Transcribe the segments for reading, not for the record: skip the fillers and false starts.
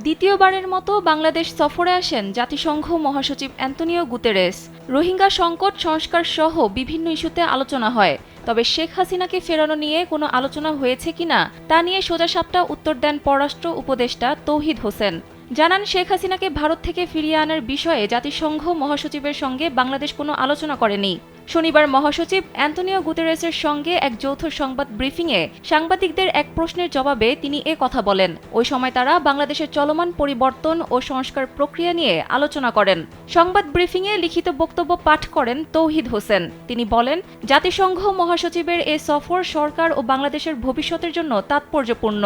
দ্বিতীয়বারের মতো বাংলাদেশ সফরে আসেন জাতিসংঘ মহাসচিব অ্যান্তোনিও গুতেরেস। রোহিঙ্গা সংকট সংস্কার সহ বিভিন্ন ইস্যুতে আলোচনা হয়। তবে শেখ হাসিনাকে ফেরানো নিয়ে কোনো আলোচনা হয়েছে কিনা তা নিয়ে সোজাসাপটা উত্তর দেন পররাষ্ট্র উপদেষ্টা তৌহিদ হোসেন। জানান, শেখ হাসিনাকে ভারত থেকে ফিরিয়ে আনার বিষয়ে জাতিসংঘ মহাসচিবের সঙ্গে বাংলাদেশ কোনো আলোচনা করেনি। শনিবার মহাসচিব অ্যান্তোনিও গুতেরেসের সঙ্গে এক যৌথ সংবাদ ব্রিফিংয়ে সাংবাদিকদের এক প্রশ্নের জবাবে তিনি কথা বলেন। ওই সময় তারা বাংলাদেশের চলমান পরিবর্তন ও সংস্কার প্রক্রিয়া নিয়ে আলোচনা করেন। সংবাদ ব্রিফিংয়ে লিখিত বক্তব্য পাঠ করেন তৌহিদ হোসেন। তিনি বলেন, জাতিসংঘ মহাসচিবের এ সফর সরকার ও বাংলাদেশের ভবিষ্যতের জন্য তাৎপর্যপূর্ণ।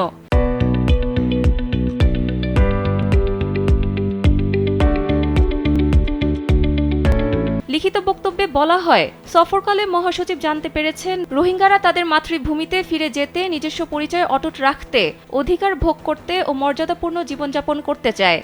লিখিত বক্তব্যে বলা হয়, সফরকালে মহাসচিব জানতে পেরেছেন রোহিঙ্গারা তাদের মাতৃভূমিতে ফিরে যেতে, নিজস্ব পরিচয় অটুট রাখতে, অধিকার ভোগ করতে ও মর্যাদাপূর্ণ জীবনযাপন করতে চায়।